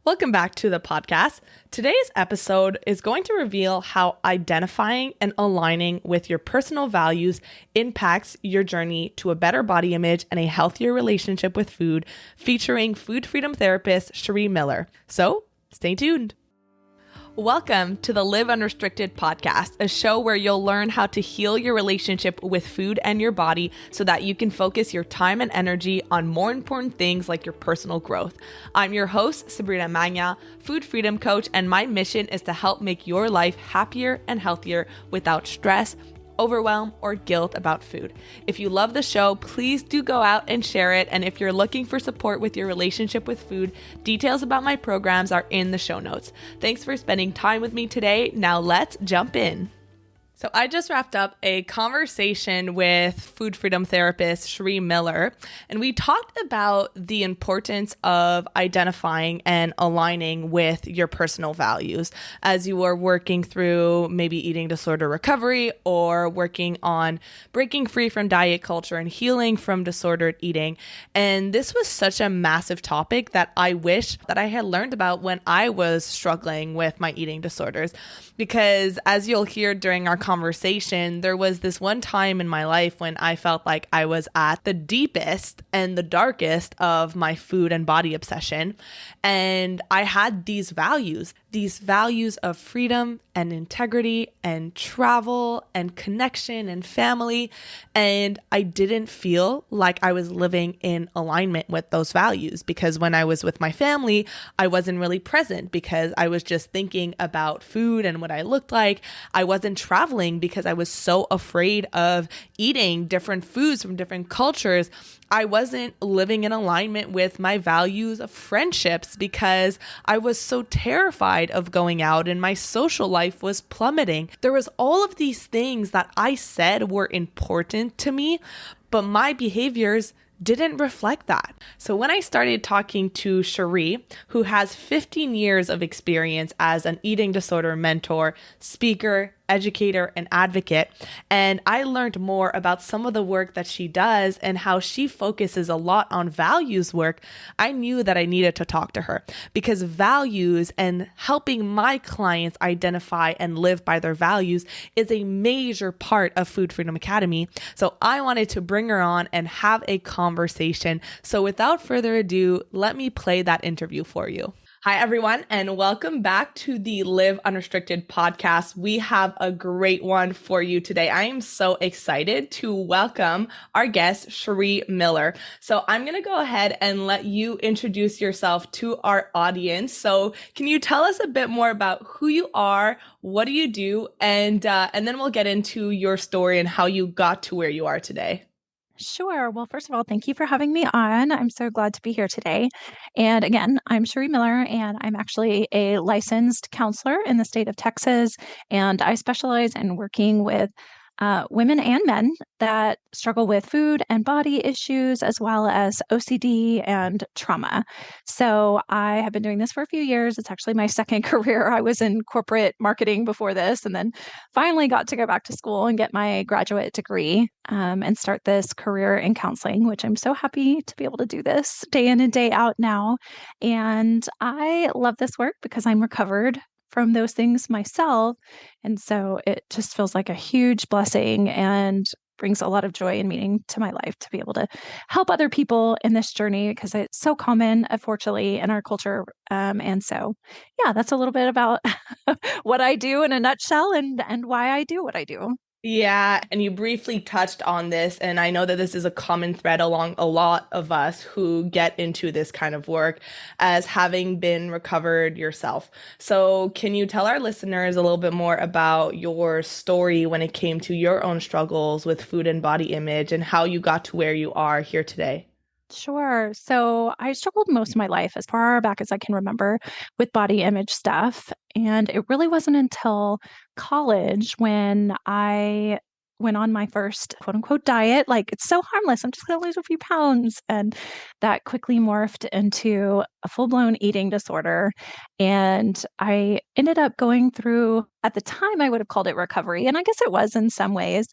Welcome back to the podcast. Today's episode is going to reveal how identifying and aligning with your personal values impacts your journey to a better body image and a healthier relationship with food, featuring food freedom therapist Cherie Miller. So, stay tuned. Welcome to the Live Unrestricted podcast, a show where you'll learn how to heal your relationship with food and your body so that you can focus your time and energy on more important things like your personal growth. I'm your host, Sabrina Magna, food freedom coach, and my mission is to help make your life happier and healthier without stress, overwhelm, or guilt about food. If you love the show, please do go out and share it. And if you're looking for support with your relationship with food, details about my programs are in the show notes. Thanks for spending time with me today. Now let's jump in. So I just wrapped up a conversation with food freedom therapist Cherie Miller, and we talked about the importance of identifying and aligning with your personal values as you are working through maybe eating disorder recovery or working on breaking free from diet culture and healing from disordered eating. And this was such a massive topic that I wish that I had learned about when I was struggling with my eating disorders. Because as you'll hear during our conversation, there was this one time in my life when I felt like I was at the deepest and the darkest of my food and body obsession. And I had these values of freedom and integrity and travel and connection and family. And I didn't feel like I was living in alignment with those values because when I was with my family, I wasn't really present because I was just thinking about food and what I looked like. I wasn't traveling because I was so afraid of eating different foods from different cultures. I wasn't living in alignment with my values of friendships because I was so terrified of going out and my social life was plummeting. There was all of these things that I said were important to me, but my behaviors didn't reflect that. So when I started talking to Cherie, who has 15 years of experience as an eating disorder mentor, speaker, educator, and advocate, and I learned more about some of the work that she does and how she focuses a lot on values work, I knew that I needed to talk to her because values and helping my clients identify and live by their values is a major part of Food Freedom Academy. So I wanted to bring her on and have a conversation. So without further ado, let me play that interview for you. Hi, everyone, and welcome back to the Live Unrestricted podcast. We have a great one for you today. I am so excited to welcome our guest, Cherie Miller. So I'm going to go ahead and let you introduce yourself to our audience. So can you tell us a bit more about who you are, what do you do, and then we'll get into your story and how you got to where you are today. Sure. Well, first of all, thank you for having me on. I'm so glad to be here today. And again, I'm Cherie Miller, and I'm actually a licensed counselor in the state of Texas. And I specialize in working with women and men that struggle with food and body issues, as well as OCD and trauma. So I have been doing this for a few years. It's actually my second career. I was in corporate marketing before this, and then finally got to go back to school and get my graduate degree and start this career in counseling, which I'm so happy to be able to do this day in and day out now. And I love this work because I'm recovered from those things myself. And so it just feels like a huge blessing and brings a lot of joy and meaning to my life to be able to help other people in this journey because it's so common, unfortunately, in our culture. And so, yeah, that's a little bit about what I do in a nutshell and why I do what I do. Yeah, and you briefly touched on this, and I know that this is a common thread along a lot of us who get into this kind of work as having been recovered yourself. So can you tell our listeners a little bit more about your story when it came to your own struggles with food and body image and how you got to where you are here today? Sure. So I struggled most of my life, as far back as I can remember, with body image stuff. And it really wasn't until college when I went on my first quote unquote diet. Like, it's so harmless. I'm just going to lose a few pounds. And that quickly morphed into a full blown eating disorder. And I ended up going through, at the time, I would have called it recovery. And I guess it was in some ways,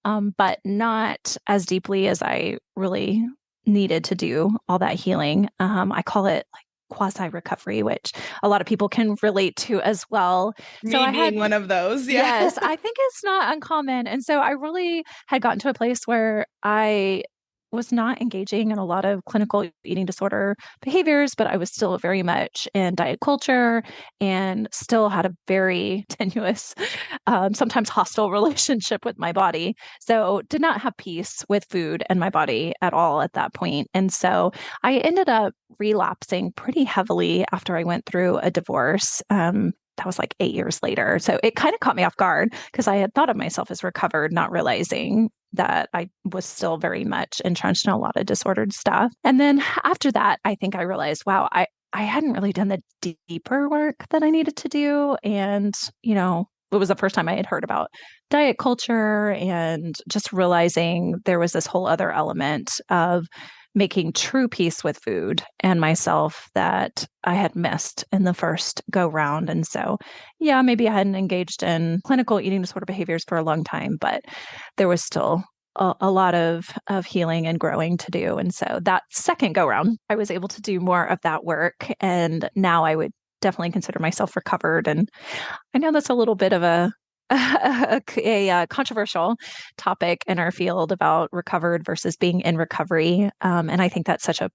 but not as deeply as I really needed to do all that healing. I call it like quasi recovery, which a lot of people can relate to as well. So Me I had being one of those. Yeah. Yes, I think it's not uncommon. And so I really had gotten to a place where I was not engaging in a lot of clinical eating disorder behaviors, but I was still very much in diet culture and still had a very tenuous, sometimes hostile relationship with my body. So did not have peace with food and my body at all at that point. And so I ended up relapsing pretty heavily after I went through a divorce. That was like 8 years later. So it kind of caught me off guard because I had thought of myself as recovered, not realizing that I was still very much entrenched in a lot of disordered stuff. And then after that, I think I realized, wow, I hadn't really done the deeper work that I needed to do. And, it was the first time I had heard about diet culture and just realizing there was this whole other element of making true peace with food and myself that I had missed in the first go round. And so, yeah, maybe I hadn't engaged in clinical eating disorder behaviors for a long time, but there was still a lot of healing and growing to do. And so that second go round, I was able to do more of that work. And now I would definitely consider myself recovered. And I know that's a little bit of a controversial topic in our field about recovered versus being in recovery. And I think that's such a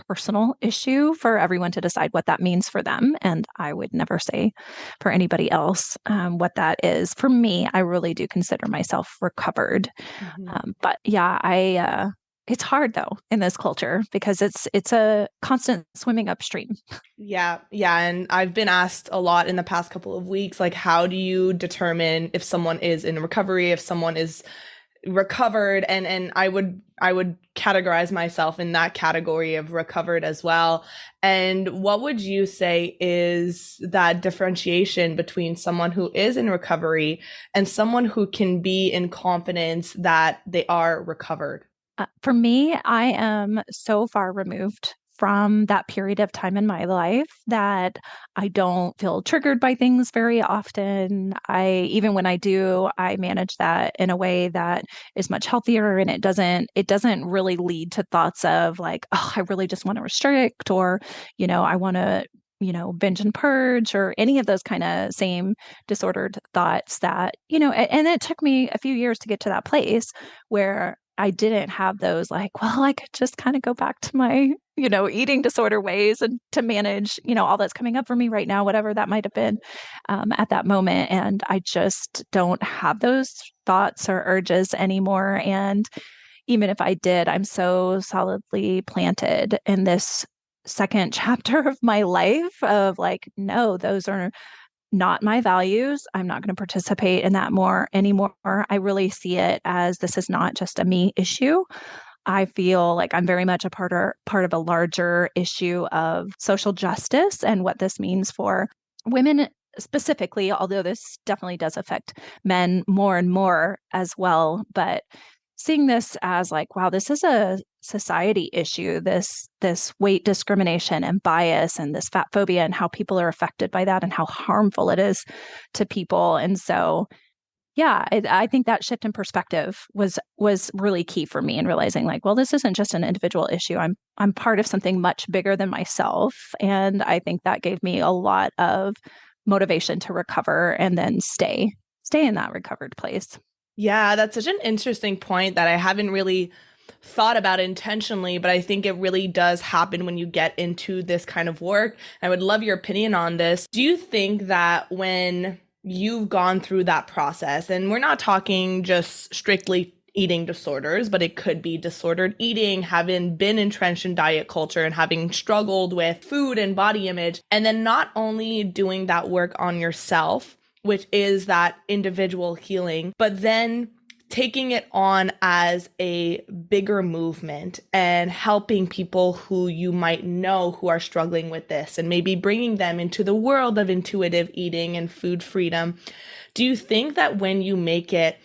personal issue for everyone to decide what that means for them. And I would never say for anybody else what that is. For me, I really do consider myself recovered. Mhm. But yeah, it's hard though in this culture because it's a constant swimming upstream. Yeah, yeah, and I've been asked a lot in the past couple of weeks, like, how do you determine if someone is in recovery, if someone is recovered? And I would categorize myself in that category of recovered as well. And what would you say is that differentiation between someone who is in recovery and someone who can be in confidence that they are recovered? For me, I am so far removed from that period of time in my life that I don't feel triggered by things very often. Even when I do, I manage that in a way that is much healthier and it doesn't really lead to thoughts of like, oh, I really just want to restrict or, I want to binge and purge or any of those kind of same disordered thoughts that, and it took me a few years to get to that place where I didn't have those like, well, I could just kind of go back to my, eating disorder ways and to manage, all that's coming up for me right now, whatever that might have been at that moment. And I just don't have those thoughts or urges anymore. And even if I did, I'm so solidly planted in this second chapter of my life of like, no, those are not my values. I'm not going to participate in that more anymore. I really see it as this is not just a me issue. I feel like I'm very much a part of a larger issue of social justice and what this means for women specifically, although this definitely does affect men more and more as well. But seeing this as like, wow, this is a society issue, this weight discrimination and bias and this fat phobia and how people are affected by that and how harmful it is to people. And so yeah, I think that shift in perspective was really key for me in realizing like, well, this isn't just an individual issue. I'm part of something much bigger than myself. And I think that gave me a lot of motivation to recover and then stay in that recovered place. Yeah, that's such an interesting point that I haven't really thought about intentionally, but I think it really does happen when you get into this kind of work. I would love your opinion on this. Do you think that when you've gone through that process, and we're not talking just strictly eating disorders, but it could be disordered eating, having been entrenched in diet culture and having struggled with food and body image, and then not only doing that work on yourself, which is that individual healing, but then taking it on as a bigger movement and helping people who you might know who are struggling with this and maybe bringing them into the world of intuitive eating and food freedom. Do you think that when you make it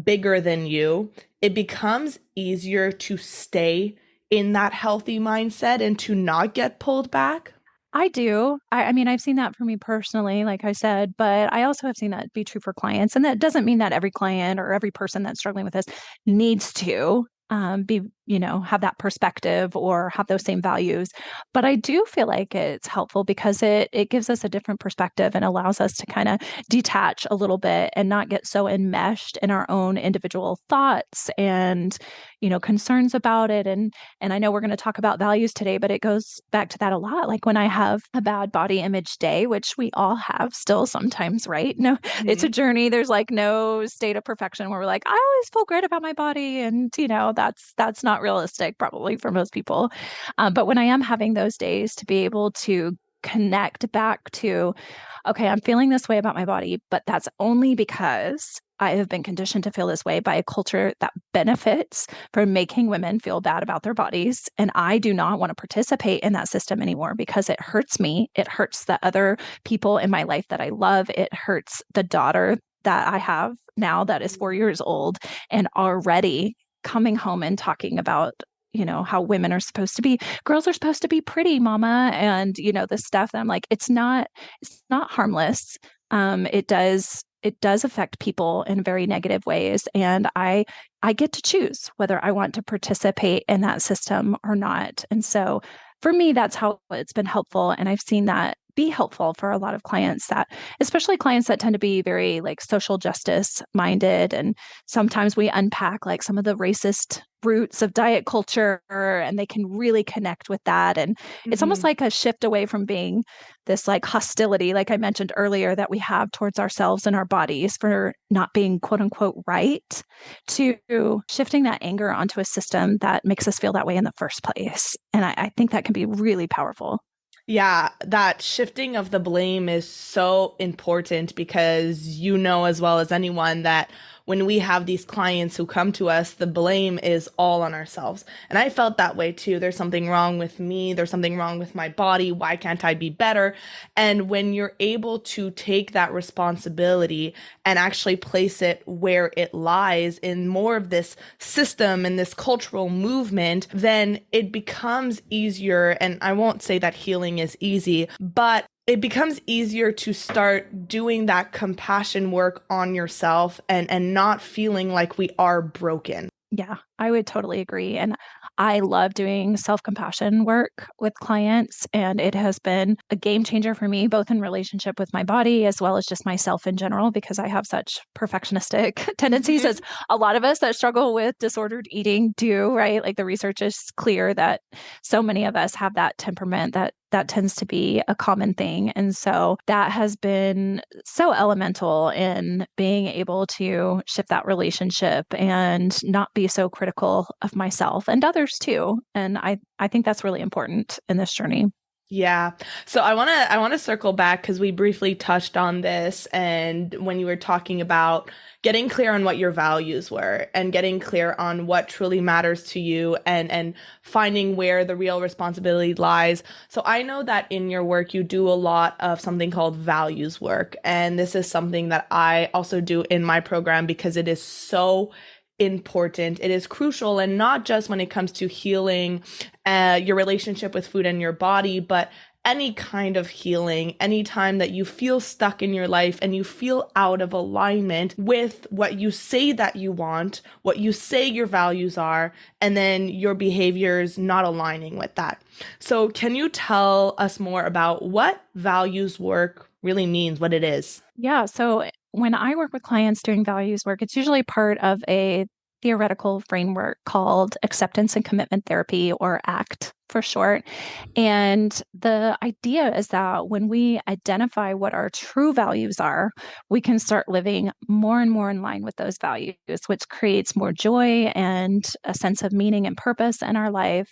bigger than you, it becomes easier to stay in that healthy mindset and to not get pulled back? I do. I mean, I've seen that for me personally, like I said, but I also have seen that be true for clients. And that doesn't mean that every client or every person that's struggling with this needs to be have that perspective or have those same values. But I do feel like it's helpful because it gives us a different perspective and allows us to kind of detach a little bit and not get so enmeshed in our own individual thoughts and, concerns about it. And I know we're going to talk about values today, but it goes back to that a lot. Like when I have a bad body image day, which we all have still sometimes, right? No, it's a journey. There's like no state of perfection where we're like, I always feel great about my body. And, that's not realistic probably for most people. But when I am having those days to be able to connect back to, okay, I'm feeling this way about my body, but that's only because I have been conditioned to feel this way by a culture that benefits from making women feel bad about their bodies. And I do not want to participate in that system anymore because it hurts me. It hurts the other people in my life that I love. It hurts the daughter that I have now that is 4 years old and already coming home and talking about how women are supposed to be. Girls are supposed to be pretty, mama. And, this stuff that I'm like, it's not harmless. It does affect people in very negative ways. And I get to choose whether I want to participate in that system or not. And so for me, that's how it's been helpful. And I've seen that be helpful for a lot of clients especially clients that tend to be very like social justice minded. And sometimes we unpack like some of the racist roots of diet culture and they can really connect with that. And it's almost like a shift away from being this like hostility, like I mentioned earlier, that we have towards ourselves and our bodies for not being quote unquote right, to shifting that anger onto a system that makes us feel that way in the first place. And I think that can be really powerful. Yeah, that shifting of the blame is so important because you know as well as anyone that when we have these clients who come to us, the blame is all on ourselves. And I felt that way too. There's something wrong with me. There's something wrong with my body. Why can't I be better? And when you're able to take that responsibility and actually place it where it lies in more of this system and this cultural movement, then it becomes easier. And I won't say that healing is easy, but it becomes easier to start doing that compassion work on yourself and not feeling like we are broken. Yeah, I would totally agree. And I love doing self-compassion work with clients. And it has been a game changer for me, both in relationship with my body as well as just myself in general, because I have such perfectionistic tendencies, as a lot of us that struggle with disordered eating do, right? Like the research is clear that so many of us have that temperament that tends to be a common thing. And so that has been so elemental in being able to shift that relationship and not be so critical of myself and others too. And I think that's really important in this journey. Yeah. So I want to circle back because we briefly touched on this and when you were talking about getting clear on what your values were and getting clear on what truly matters to you and finding where the real responsibility lies. So I know that in your work you do a lot of something called values work, and this is something that I also do in my program because it is so important. It is crucial, and not just when it comes to healing your relationship with food and your body, but any kind of healing, anytime that you feel stuck in your life and you feel out of alignment with what you say that you want, what you say your values are, and then your behaviors not aligning with that. So can you tell us more about what values work really means, what it is? Yeah. So when I work with clients doing values work, it's usually part of a theoretical framework called acceptance and commitment therapy, or ACT for short. And the idea is that when we identify what our true values are, we can start living more and more in line with those values, which creates more joy and a sense of meaning and purpose in our life.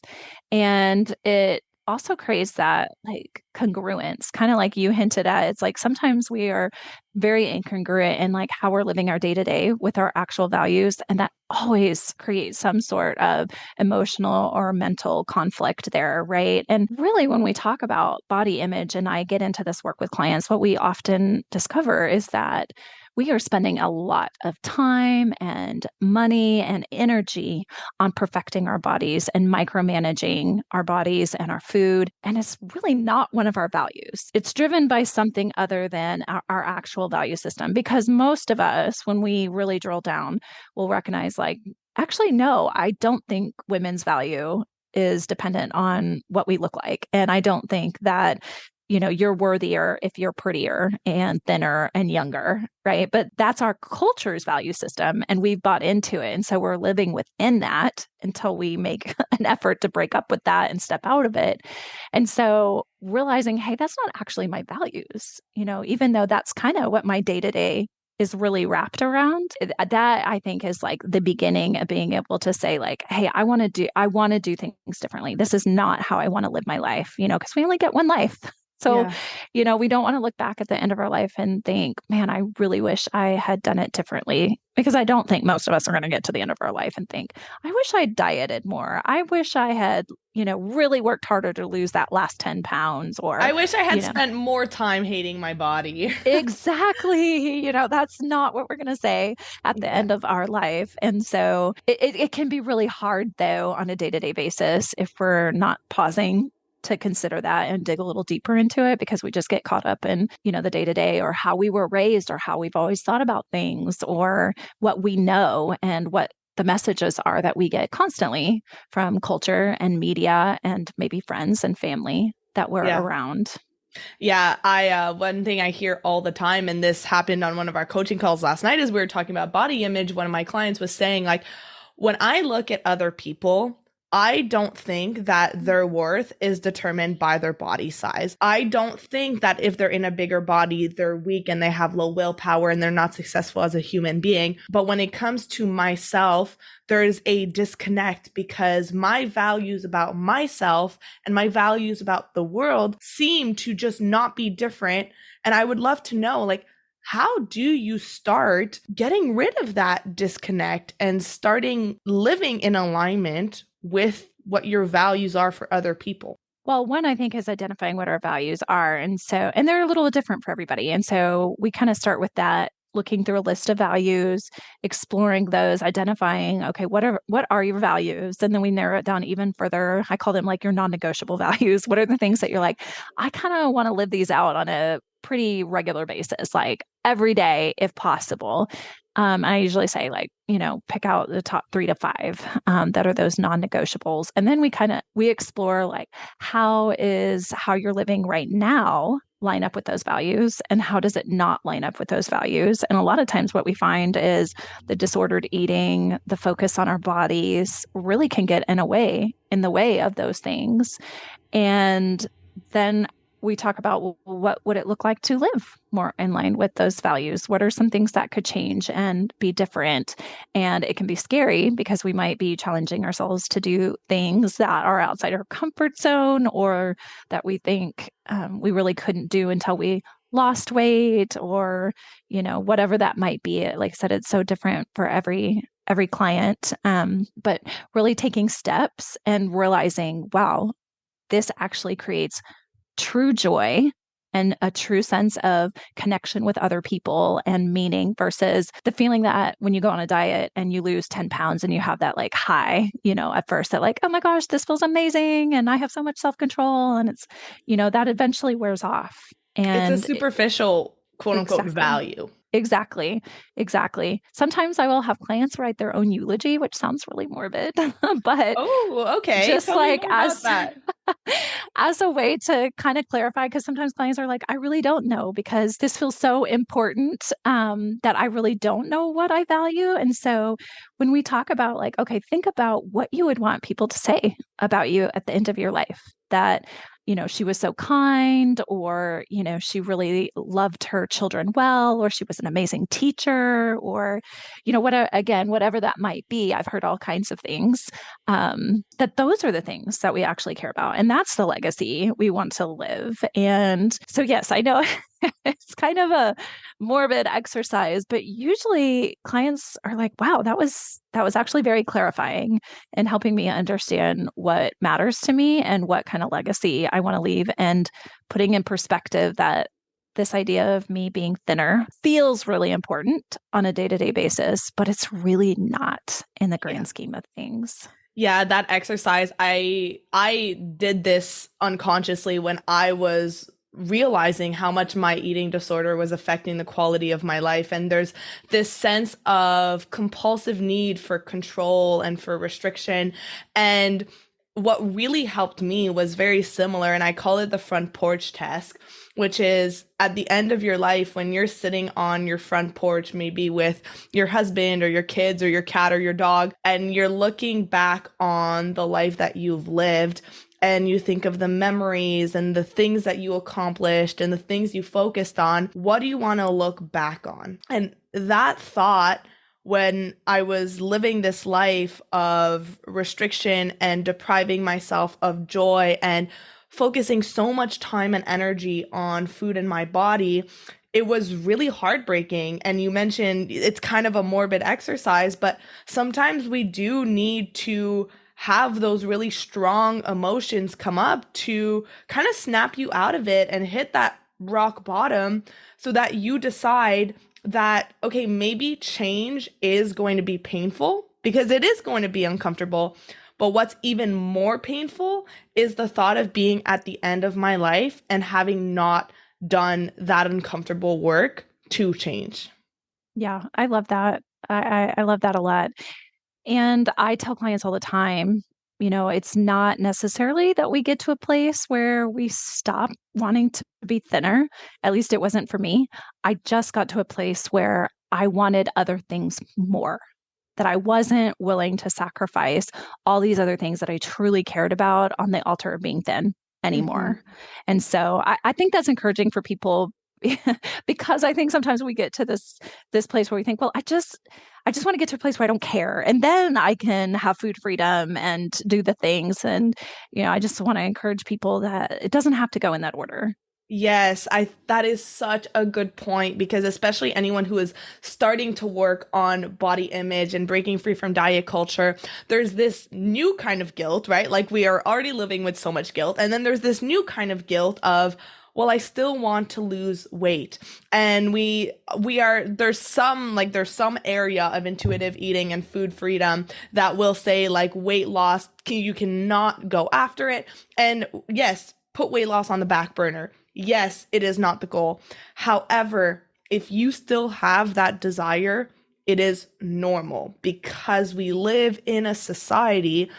And it also creates that like congruence, kind of like you hinted at. It's like sometimes we are very incongruent in like how we're living our day to day with our actual values. And that always creates some sort of emotional or mental conflict there, right? And really, when we talk about body image and I get into this work with clients, what we often discover is that we are spending a lot of time and money and energy on perfecting our bodies and micromanaging our bodies and our food. And it's really not one of our values. It's driven by something other than our actual value system, because most of us, when we really drill down, will recognize like, actually, no, I don't think women's value is dependent on what we look like. And I don't think that, you're worthier if you're prettier and thinner and younger, right? But that's our culture's value system, and we've bought into it. And so we're living within that until we make an effort to break up with that and step out of it. And so realizing, hey, that's not actually my values, even though that's kind of what my day to day is really wrapped around. That I think is like the beginning of being able to say like, hey, I want to do things differently. This is not how I want to live my life, because we only get one life. So, Yeah. we don't want to look back at the end of our life and think, man, I really wish I had done it differently. Because I don't think most of us are going to get to the end of our life and think, I wish I dieted more. I wish I had, really worked harder to lose that last 10 pounds or, I wish I you had know, spent more time hating my body. exactly. That's not what we're going to say at the Yeah. end of our life. And so it can be really hard, though, on a day to day basis if we're not pausing to consider that and dig a little deeper into it, because we just get caught up in, the day to day or how we were raised or how we've always thought about things or what we know and what the messages are that we get constantly from culture and media and maybe friends and family that we're Yeah. around. Yeah, I one thing I hear all the time, and this happened on one of our coaching calls last night, as we were talking about body image. One of my clients was saying, like, when I look at other people, I don't think that their worth is determined by their body size. I don't think that if they're in a bigger body, they're weak and they have low willpower and they're not successful as a human being. But when it comes to myself, there is a disconnect because my values about myself and my values about the world seem to just not be different. And I would love to know, like, how do you start getting rid of that disconnect and starting living in alignment with what your values are for other people? Well, one, I think, is identifying what our values are. And they're a little different for everybody. And so we kind of start with that, looking through a list of values, exploring those, identifying, okay, what are your values? And then we narrow it down even further. I call them like your non-negotiable values. What are the things that you're like, I kind of want to live these out on a pretty regular basis, like every day if possible. I usually say like, pick out the top 3 to 5 that are those non-negotiables. And then we explore like how you're living right now line up with those values and how does it not line up with those values. And a lot of times what we find is the disordered eating, the focus on our bodies really can get in the way of those things. And then we talk about what would it look like to live more in line with those values? What are some things that could change and be different? And it can be scary because we might be challenging ourselves to do things that are outside our comfort zone or that we think we really couldn't do until we lost weight or, whatever that might be. Like I said, it's so different for every client, but really taking steps and realizing, wow, this actually creates true joy and a true sense of connection with other people and meaning versus the feeling that when you go on a diet and you lose 10 pounds and you have that like high, at first that like, oh my gosh, this feels amazing. And I have so much self-control. And it's, that eventually wears off. It's a And superficial, quote unquote, exactly. value. Exactly. Exactly. Sometimes I will have clients write their own eulogy, which sounds really morbid, but Oh, okay. just Tell me like more about that. as a way to kind of clarify, because sometimes clients are like, I really don't know because this feels so important that I really don't know what I value. And so when we talk about like, okay, think about what you would want people to say about you at the end of your life, that she was so kind, or, she really loved her children well, or she was an amazing teacher, or, whatever that might be. I've heard all kinds of things, that those are the things that we actually care about. And that's the legacy we want to live. And so, yes, I know it's kind of a morbid exercise, but usually clients are like, wow, that was actually very clarifying and helping me understand what matters to me and what kind of legacy I want to leave, and putting in perspective that this idea of me being thinner feels really important on a day-to-day basis, but it's really not in the Yeah. grand scheme of things. Yeah, that exercise, I did this unconsciously when I was realizing how much my eating disorder was affecting the quality of my life. And there's this sense of compulsive need for control and for restriction. And what really helped me was very similar, and I call it the front porch test, which is at the end of your life when you're sitting on your front porch, maybe with your husband or your kids or your cat or your dog, and you're looking back on the life that you've lived, and you think of the memories and the things that you accomplished and the things you focused on. What do you want to look back on? And that thought, when I was living this life of restriction and depriving myself of joy and focusing so much time and energy on food in my body, it was really heartbreaking. And you mentioned it's kind of a morbid exercise, but sometimes we do need to have those really strong emotions come up to kind of snap you out of it and hit that rock bottom so that you decide that, okay, maybe change is going to be painful because it is going to be uncomfortable. But what's even more painful is the thought of being at the end of my life and having not done that uncomfortable work to change. Yeah, I love that. I love that a lot. And I tell clients all the time, it's not necessarily that we get to a place where we stop wanting to be thinner. At least it wasn't for me. I just got to a place where I wanted other things more, that I wasn't willing to sacrifice all these other things that I truly cared about on the altar of being thin Mhm. anymore. And so I think that's encouraging for people because I think sometimes we get to this place where we think, well, I just want to get to a place where I don't care, and then I can have food freedom and do the things. And I just want to encourage people that it doesn't have to go in that order. Yes, I that is such a good point because especially anyone who is starting to work on body image and breaking free from diet culture, there's this new kind of guilt, right? Like we are already living with so much guilt, and then there's this new kind of guilt of, well, I still want to lose weight. And we are there's some area of intuitive eating and food freedom that will say like weight loss, you cannot go after it. And yes, put weight loss on the back burner. Yes, it is not the goal. However, if you still have that desire, it is normal because we live in a society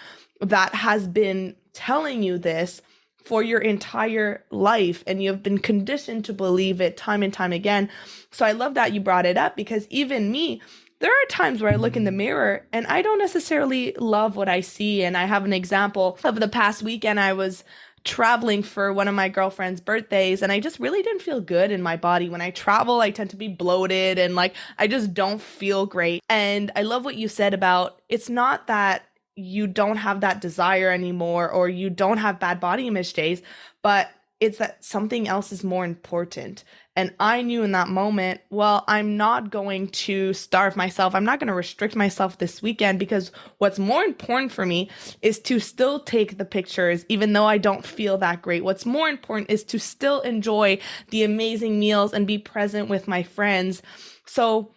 that has been telling you this for your entire life and you have been conditioned to believe it time and time again. So I love that you brought it up because even me, there are times where I look in the mirror and I don't necessarily love what I see. And I have an example of the past weekend. I was traveling for one of my girlfriend's birthdays and I just really didn't feel good in my body. When I travel, I tend to be bloated and like I just don't feel great. And I love what you said about it's not that you don't have that desire anymore or you don't have bad body image days, but it's that something else is more important. And I knew in that moment, well, I'm not going to starve myself. I'm not going to restrict myself this weekend because what's more important for me is to still take the pictures, even though I don't feel that great. What's more important is to still enjoy the amazing meals and be present with my friends. So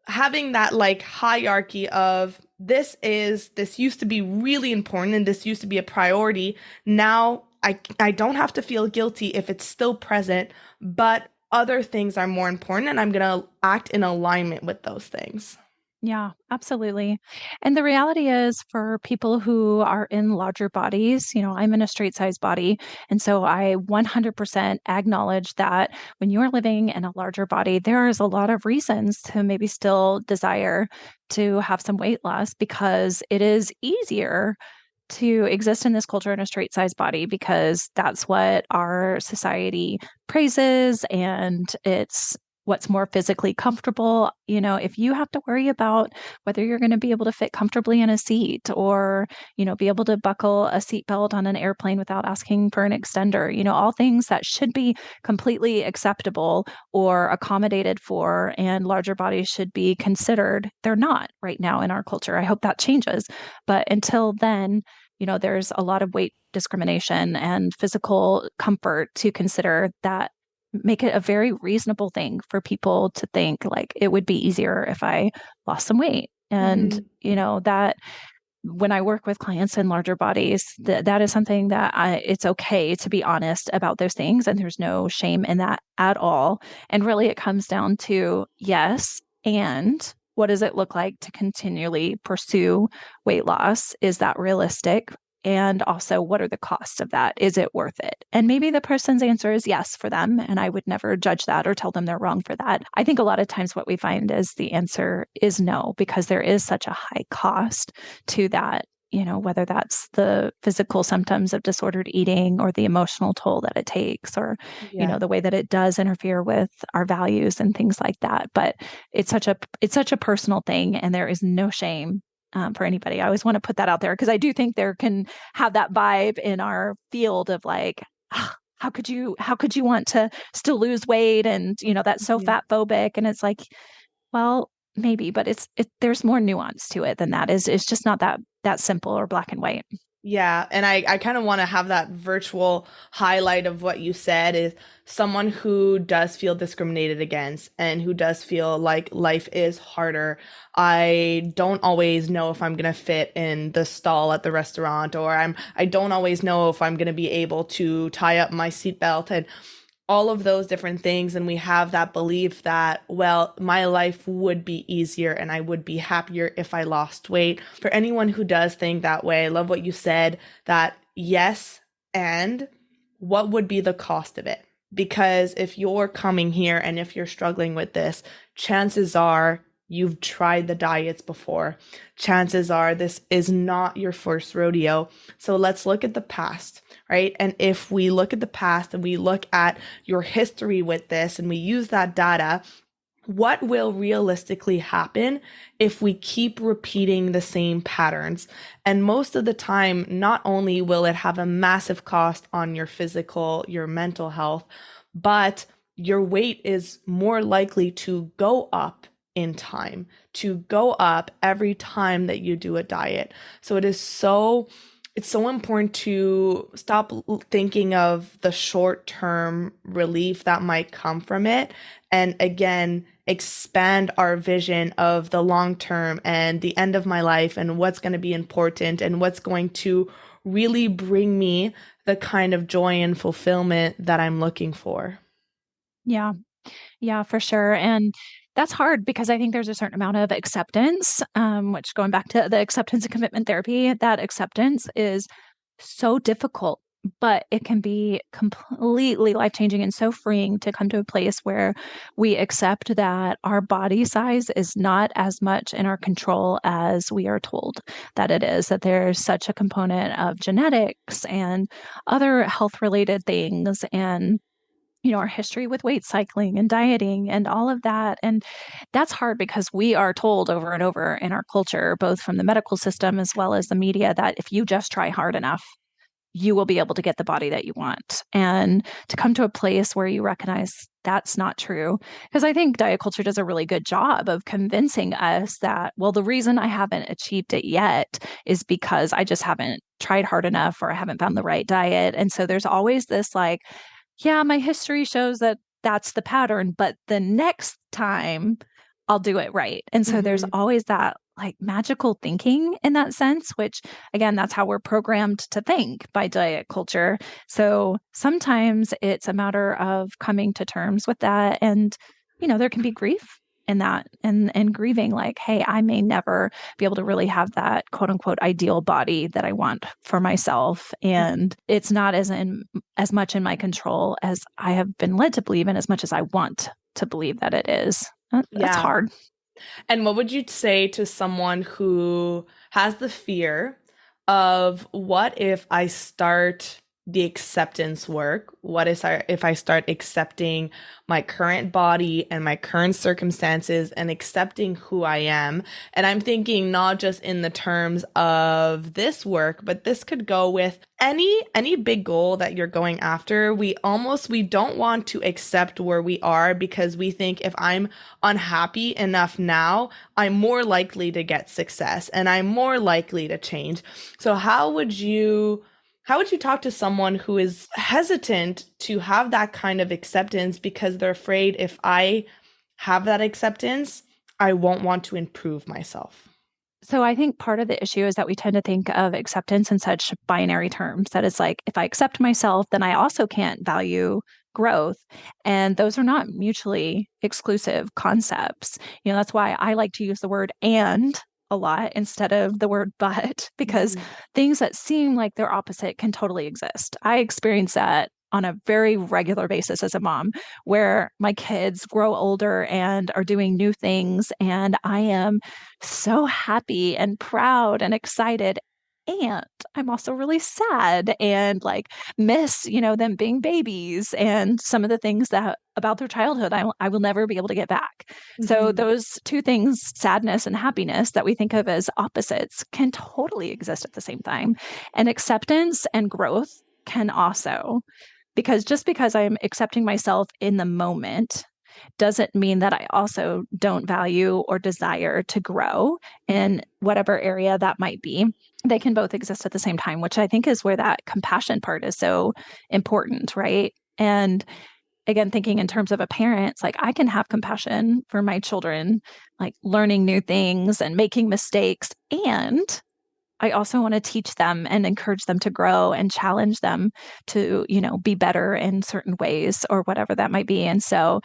having that like hierarchy of this used to be really important and this used to be a priority. Now I don't have to feel guilty if it's still present, but other things are more important and I'm going to act in alignment with those things. Yeah, absolutely. And the reality is for people who are in larger bodies, I'm in a straight size body. And so I 100% acknowledge that when you're living in a larger body, there is a lot of reasons to maybe still desire to have some weight loss because it is easier to exist in this culture in a straight size body because that's what our society praises and it's what's more physically comfortable. If you have to worry about whether you're going to be able to fit comfortably in a seat or, be able to buckle a seatbelt on an airplane without asking for an extender, all things that should be completely acceptable or accommodated for and larger bodies should be considered, they're not right now in our culture. I hope that changes. But until then, there's a lot of weight discrimination and physical comfort to consider that make it a very reasonable thing for people to think like it would be easier if I lost some weight. And, Mhm. that when I work with clients in larger bodies, that is something that it's okay to be honest about those things. And there's no shame in that at all. And really, it comes down to yes. And what does it look like to continually pursue weight loss? Is that realistic? And also, what are the costs of that? Is it worth it? And maybe the person's answer is yes for them. And I would never judge that or tell them they're wrong for that. I think a lot of times what we find is the answer is no, because there is such a high cost to that, whether that's the physical symptoms of disordered eating or the emotional toll that it takes, or, Yeah. the way that it does interfere with our values and things like that. But it's such a personal thing, and there is no shame for anybody. I always want to put that out there because I do think there can have that vibe in our field of like, "Ah, how could you want to still lose weight? And, that's so Mhm. fat phobic." And it's like, well, maybe, but there's more nuance to it than that. It's just not that simple or black and white. Yeah, and I kind of want to have that virtual highlight of what you said is someone who does feel discriminated against and who does feel like life is harder. I don't always know if I'm gonna fit in the stall at the restaurant, or I don't always know if I'm gonna be able to tie up my seatbelt and all of those different things. And we have that belief that, well, my life would be easier and I would be happier if I lost weight. For anyone who does think that way, I love what you said, that yes, and what would be the cost of it? Because if you're coming here and if you're struggling with this, chances are you've tried the diets before. Chances are this is not your first rodeo. So let's look at the past, right? And if we look at the past and we look at your history with this and we use that data, what will realistically happen if we keep repeating the same patterns? And most of the time, not only will it have a massive cost on your physical, your mental health, but your weight is more likely to go up in time, to go up every time that you do a diet. So it's so important to stop thinking of the short-term relief that might come from it, and again expand our vision of the long term and the end of my life and what's going to be important and what's going to really bring me the kind of joy and fulfillment that I'm looking for. Yeah. Yeah, for sure. And that's hard because I think there's a certain amount of acceptance, which going back to the acceptance and commitment therapy, that acceptance is so difficult, but it can be completely life changing and so freeing to come to a place where we accept that our body size is not as much in our control as we are told that it is, that there's such a component of genetics and other health related things. And our history with weight cycling and dieting and all of that. And that's hard because we are told over and over in our culture, both from the medical system as well as the media, that if you just try hard enough, you will be able to get the body that you want. And to come to a place where you recognize that's not true. Because I think diet culture does a really good job of convincing us that, well, the reason I haven't achieved it yet is because I just haven't tried hard enough or I haven't found the right diet. And so there's always this like, yeah, my history shows that that's the pattern, but the next time I'll do it right. And so there's Mhm. always that like magical thinking in that sense, which again, that's how we're programmed to think by diet culture. So sometimes it's a matter of coming to terms with that. And, there can be grief in that and grieving like, hey, I may never be able to really have that quote unquote ideal body that I want for myself. And it's not as much in my control as I have been led to believe, and as much as I want to believe that it is. That's Yeah. hard. And what would you say to someone who has the fear of what if I start the acceptance work? If I start accepting my current body and my current circumstances and accepting who I am? And I'm thinking not just in the terms of this work, but this could go with any big goal that you're going after. We don't want to accept where we are because we think if I'm unhappy enough now, I'm more likely to get success and I'm more likely to change. So how would you talk to someone who is hesitant to have that kind of acceptance because they're afraid if I have that acceptance, I won't want to improve myself? So I think part of the issue is that we tend to think of acceptance in such binary terms that it's like, if I accept myself, then I also can't value growth. And those are not mutually exclusive concepts. That's why I like to use the word and a lot instead of the word but, because Mhm. things that seem like they're opposite can totally exist. I experience that on a very regular basis as a mom, where my kids grow older and are doing new things. And I am so happy and proud and excited. And I'm also really sad and like miss, them being babies and some of the things that about their childhood I will never be able to get back. So Mhm. those two things, sadness and happiness that we think of as opposites, can totally exist at the same time. And acceptance and growth can also, because just because I'm accepting myself in the moment doesn't mean that I also don't value or desire to grow in whatever area that might be. They can both exist at the same time, which I think is where that compassion part is so important, right? And again, thinking in terms of a parent, it's like I can have compassion for my children, like learning new things and making mistakes. And I also want to teach them and encourage them to grow and challenge them to, be better in certain ways or whatever that might be. And so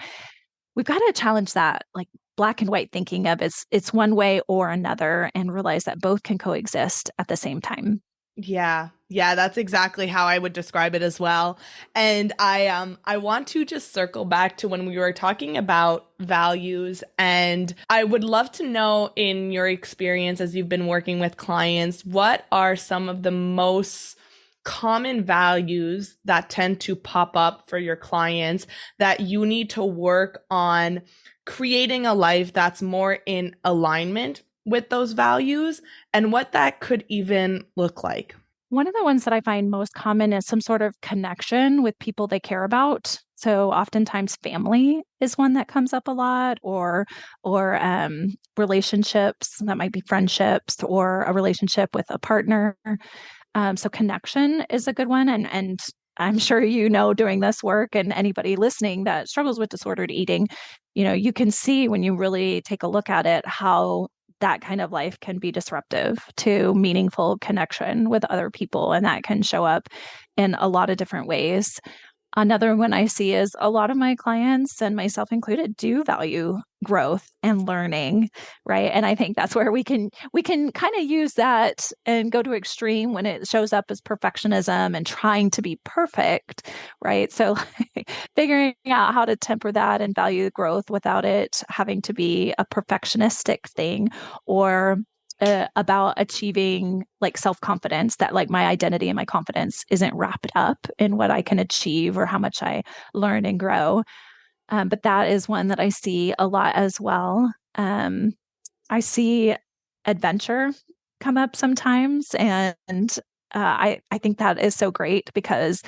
we've got to challenge that like black and white thinking of it's one way or another and realize that both can coexist at the same time. Yeah. Yeah, that's exactly how I would describe it as well. And I want to just circle back to when we were talking about values, and I would love to know, in your experience as you've been working with clients, what are some of the most common values that tend to pop up for your clients that you need to work on creating a life that's more in alignment with those values, and what that could even look like? One of the ones that I find most common is some sort of connection with people they care about. So oftentimes family is one that comes up a lot, or relationships that might be friendships or a relationship with a partner. So connection is a good one, and I'm sure doing this work and anybody listening that struggles with disordered eating, you can see when you really take a look at it how that kind of life can be disruptive to meaningful connection with other people, and that can show up in a lot of different ways. Another one I see is a lot of my clients, and myself included, do value growth and learning, right? And I think that's where we can kind of use that and go to extreme when it shows up as perfectionism and trying to be perfect, right? So figuring out how to temper that and value growth without it having to be a perfectionistic thing, or about achieving like self confidence, that like my identity and my confidence isn't wrapped up in what I can achieve or how much I learn and grow. But that is one that I see a lot as well. I see adventure come up sometimes, and I think that is so great because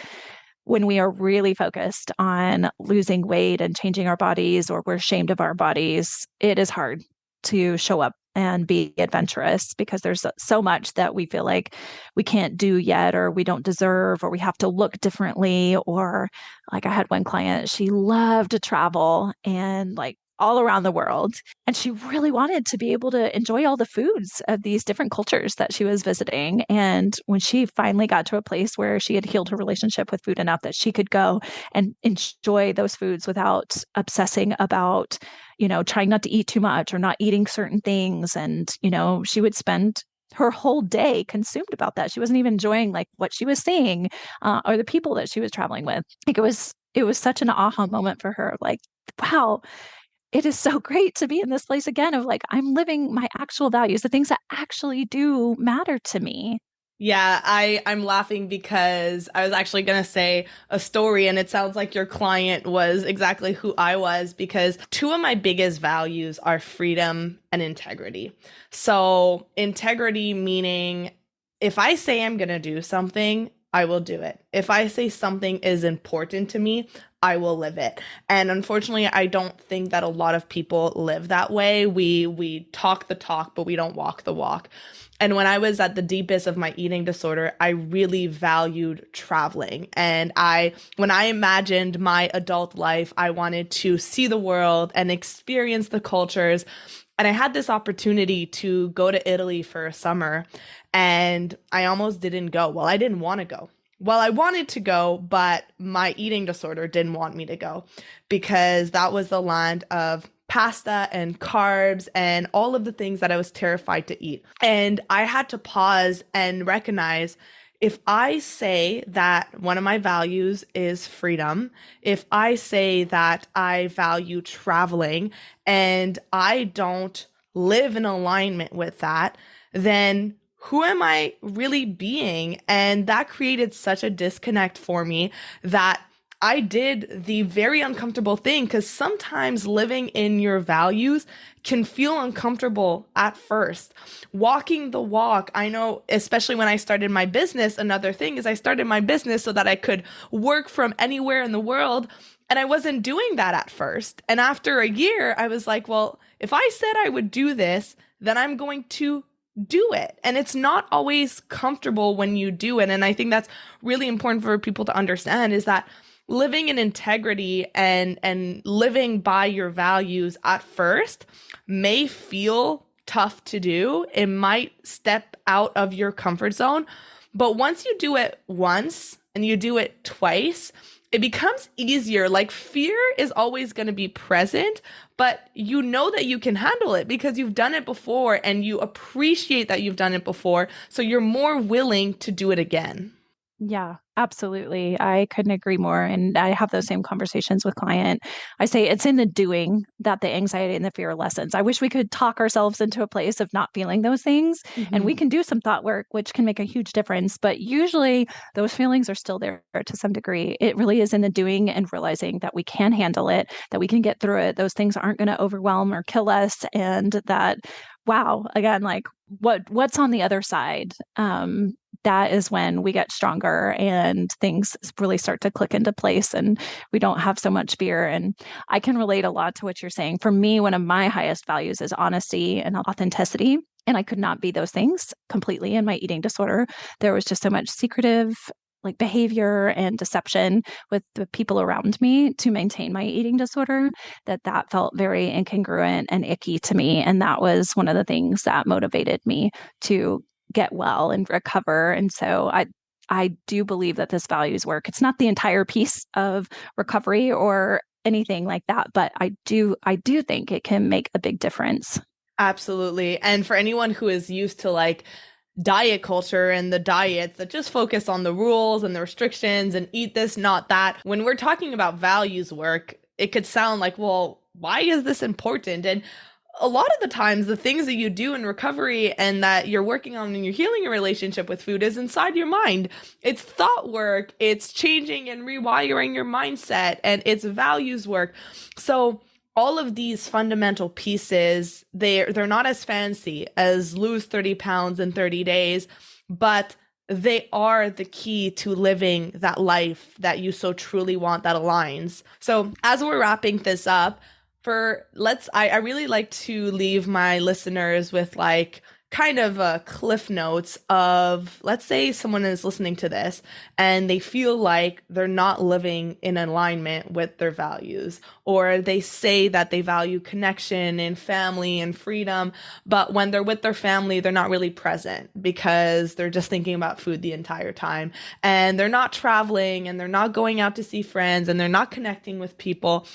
when we are really focused on losing weight and changing our bodies, or we're ashamed of our bodies, it is hard to show up and be adventurous because there's so much that we feel like we can't do yet, or we don't deserve, or we have to look differently. Or like I had one client, she loved to travel and like all around the world. And she really wanted to be able to enjoy all the foods of these different cultures that she was visiting. And when she finally got to a place where she had healed her relationship with food enough that she could go and enjoy those foods without obsessing about, trying not to eat too much or not eating certain things. And, she would spend her whole day consumed about that. She wasn't even enjoying like what she was seeing, or the people that she was traveling with. Like it was such an aha moment for her. Like, wow, it is so great to be in this place again of like, I'm living my actual values, the things that actually do matter to me. Yeah, I'm laughing because I was actually gonna say a story, and it sounds like your client was exactly who I was, because two of my biggest values are freedom and integrity. So integrity meaning, if I say I'm gonna do something, I will do it. If I say something is important to me, I will live it. And unfortunately, I don't think that a lot of people live that way. We talk the talk, but we don't walk the walk. And when I was at the deepest of my eating disorder, I really valued traveling. And when I imagined my adult life, I wanted to see the world and experience the cultures. And I had this opportunity to go to Italy for a summer, and I almost didn't go. Well, I didn't want to go. Well, I wanted to go, but my eating disorder didn't want me to go because that was the land of pasta and carbs and all of the things that I was terrified to eat. And I had to pause and recognize, if I say that one of my values is freedom, if I say that I value traveling and I don't live in alignment with that, then who am I really being? And that created such a disconnect for me that I did the very uncomfortable thing, because sometimes living in your values can feel uncomfortable at first. Walking the walk, I know, especially when I started my business, another thing is I started my business so that I could work from anywhere in the world. And I wasn't doing that at first. And after a year, I was like, well, if I said I would do this, then I'm going to do it. And it's not always comfortable when you do it. And I think that's really important for people to understand, is that living in integrity and living by your values at first may feel tough to do. It might step out of your comfort zone. But once you do it once and you do it twice, it becomes easier. Like, fear is always going to be present, but you know that you can handle it because you've done it before and you appreciate that you've done it before. So you're more willing to do it again. Yeah, absolutely. I couldn't agree more. And I have those same conversations with client. I say it's in the doing that the anxiety and the fear lessens. I wish we could talk ourselves into a place of not feeling those things. And we can do some thought work, which can make a huge difference. But usually those feelings are still there to some degree. It really is in the doing and realizing that we can handle it, that we can get through it. Those things aren't going to overwhelm or kill us. And that, wow, again, like what's on the other side? That is when we get stronger and things really start to click into place and we don't have so much fear. And I can relate a lot to what you're saying. For me, one of my highest values is honesty and authenticity. And I could not be those things completely in my eating disorder. There was just so much secretive like behavior and deception with the people around me to maintain my eating disorder, that felt very incongruent and icky to me. And that was one of the things that motivated me to get well and recover. And so I do believe that this values work. It's not the entire piece of recovery or anything like that, but I do think it can make a big difference. Absolutely. And for anyone who is used to like diet culture and the diets that just focus on the rules and the restrictions and eat this, not that, when we're talking about values work, it could sound like, well, why is this important? And a lot of the times, the things that you do in recovery and that you're working on and you're healing your relationship with food is inside your mind. It's thought work, it's changing and rewiring your mindset, and it's values work. So all of these fundamental pieces, they're not as fancy as lose 30 pounds in 30 days, but they are the key to living that life that you so truly want, that aligns. So as we're wrapping this up, I really like to leave my listeners with like kind of a cliff notes of, let's say someone is listening to this and they feel like they're not living in alignment with their values, or they say that they value connection and family and freedom, but when they're with their family, they're not really present because they're just thinking about food the entire time, and they're not traveling and they're not going out to see friends and they're not connecting with people.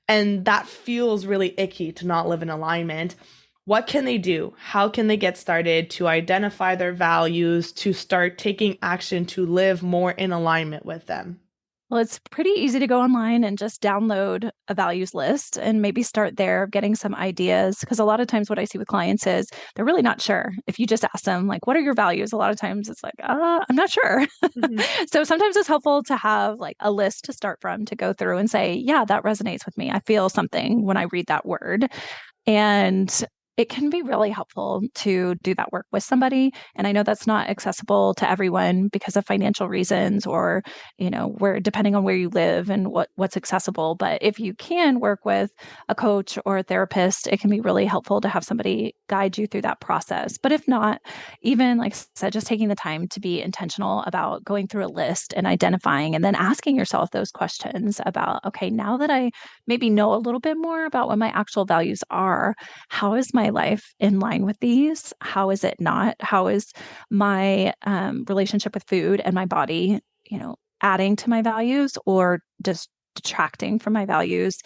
And that feels really icky to not live in alignment. What can they do? How can they get started to identify their values, to start taking action to live more in alignment with them? Well, it's pretty easy to go online and just download a values list and maybe start there, getting some ideas. Because a lot of times what I see with clients is they're really not sure. If you just ask them, like, what are your values? A lot of times it's like, I'm not sure. So sometimes it's helpful to have like a list to start from, to go through and say, yeah, that resonates with me. I feel something when I read that word. And it can be really helpful to do that work with somebody. And I know that's not accessible to everyone because of financial reasons or, where depending on where you live and what's accessible. But if you can work with a coach or a therapist, it can be really helpful to have somebody guide you through that process. But if not, even like I said, just taking the time to be intentional about going through a list and identifying and then asking yourself those questions about, okay, now that I maybe know a little bit more about what my actual values are, how is my life in line with these? How is it not? How is my relationship with food and my body, adding to my values or just detracting from my values?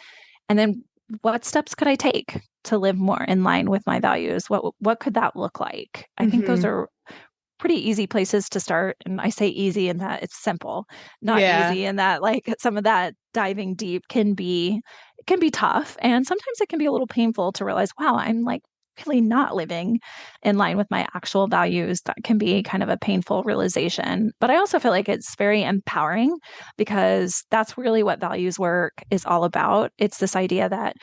And then what steps could I take to live more in line with my values? What could that look like? I think those Hmm. are pretty easy places to start. And I say easy in that it's simple, not Yeah. easy in that like some of that diving deep can be tough. And sometimes it can be a little painful to realize, wow, I'm like really not living in line with my actual values. That can be kind of a painful realization. But I also feel like it's very empowering because that's really what values work is all about. It's this idea that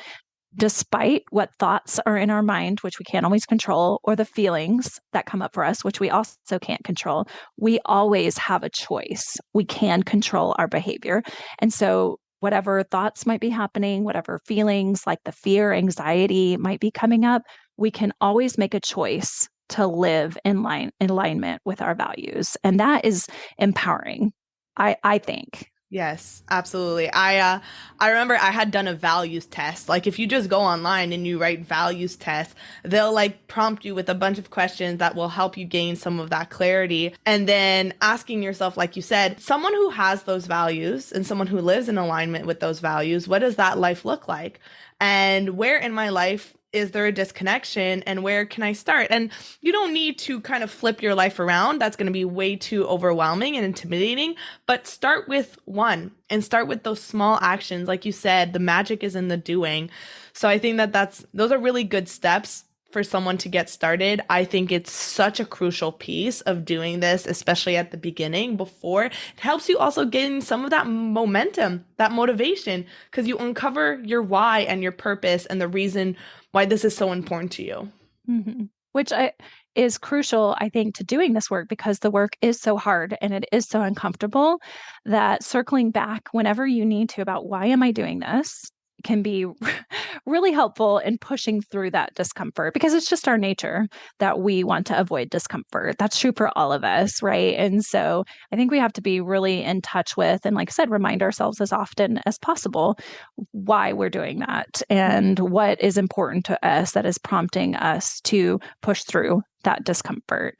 despite what thoughts are in our mind, which we can't always control, or the feelings that come up for us, which we also can't control, we always have a choice. We can control our behavior. And so, whatever thoughts might be happening, whatever feelings like the fear, anxiety might be coming up, we can always make a choice to live in alignment with our values. And that is empowering, I think. Yes, absolutely. I remember I had done a values test. Like if you just go online and you write values test, they'll like prompt you with a bunch of questions that will help you gain some of that clarity. And then asking yourself, like you said, someone who has those values and someone who lives in alignment with those values, what does that life look like? And where in my life is there a disconnection and where can I start? And you don't need to kind of flip your life around. That's going to be way too overwhelming and intimidating. But start with one and start with those small actions. Like you said, the magic is in the doing. So I think that those are really good steps for someone to get started. I think it's such a crucial piece of doing this, especially at the beginning before it helps you also gain some of that momentum, that motivation, because you uncover your why and your purpose and the reason why this is so important to you. Which is crucial, I think, to doing this work because the work is so hard and it is so uncomfortable that circling back whenever you need to about why am I doing this can be really helpful in pushing through that discomfort because it's just our nature that we want to avoid discomfort. That's true for all of us, right? And so I think we have to be really in touch with, and like I said, remind ourselves as often as possible why we're doing that and what is important to us that is prompting us to push through that discomfort.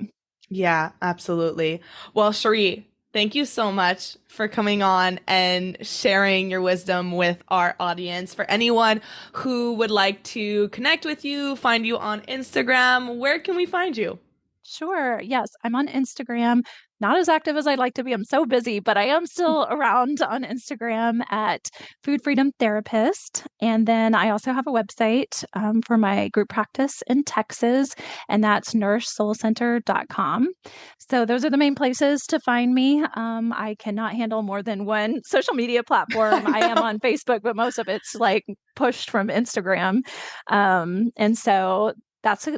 Yeah, absolutely. Well, Cherie, thank you so much for coming on and sharing your wisdom with our audience. For anyone who would like to connect with you, find you on Instagram, where can we find you? Sure. Yes, I'm on Instagram. Not as active as I'd like to be. I'm so busy, but I am still around on Instagram at Food Freedom Therapist. And then I also have a website for my group practice in Texas, and that's nourissoulcenter.com. So those are the main places to find me. I cannot handle more than one social media platform. I am on Facebook, but most of it's like pushed from Instagram. And so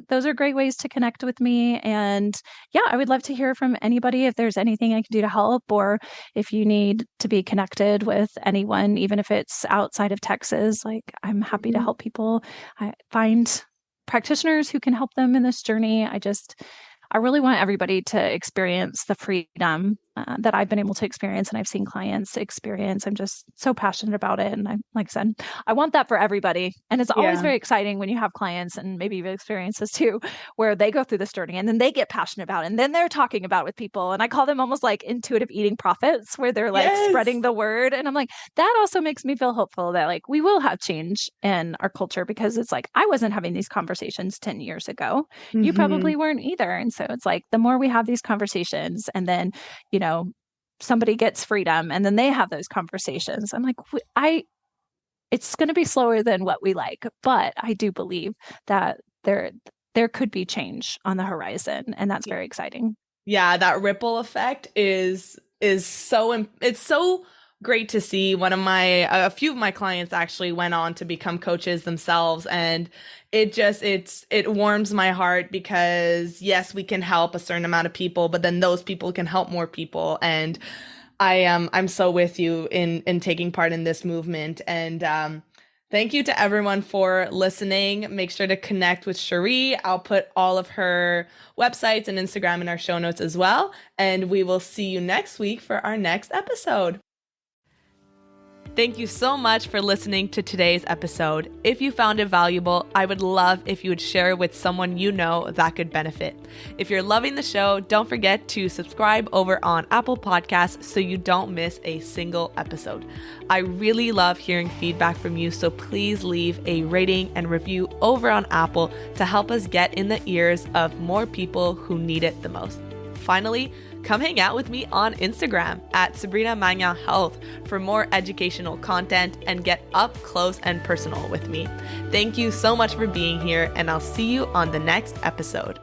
those are great ways to connect with me. And yeah, I would love to hear from anybody if there's anything I can do to help, or if you need to be connected with anyone, even if it's outside of Texas. Like, I'm happy to Mhm. help people find practitioners who can help them in this journey. I really want everybody to experience the freedom that I've been able to experience and I've seen clients experience. I'm just so passionate about it. And like I said, I want that for everybody. And it's always Yeah. very exciting when you have clients and maybe you've experienced this too, where they go through this journey and then they get passionate about it and then they're talking about it with people. And I call them almost like intuitive eating prophets, where they're like Yes. spreading the word. And I'm like, that also makes me feel hopeful that like we will have change in our culture because it's like, I wasn't having these conversations 10 years ago. You Hmm. probably weren't either. And so it's like the more we have these conversations and then, you know, somebody gets freedom and then they have those conversations. I'm like, it's going to be slower than what we like, but I do believe that there could be change on the horizon, and that's very exciting. Yeah, that ripple effect is so it's so great to see. A few of my clients actually went on to become coaches themselves, and it warms my heart because yes, we can help a certain amount of people, but then those people can help more people. And I'm so with you in taking part in this movement. And thank you to everyone for listening. Make sure to connect with Cherie. I'll put all of her websites and Instagram in our show notes as well. And we will see you next week for our next episode. Thank you so much for listening to today's episode. If you found it valuable, I would love if you would share it with someone you know that could benefit. If you're loving the show, don't forget to subscribe over on Apple Podcasts so you don't miss a single episode. I really love hearing feedback from you, so please leave a rating and review over on Apple to help us get in the ears of more people who need it the most. Finally, come hang out with me on Instagram at Sabrina Magna Health for more educational content and get up close and personal with me. Thank you so much for being here, and I'll see you on the next episode.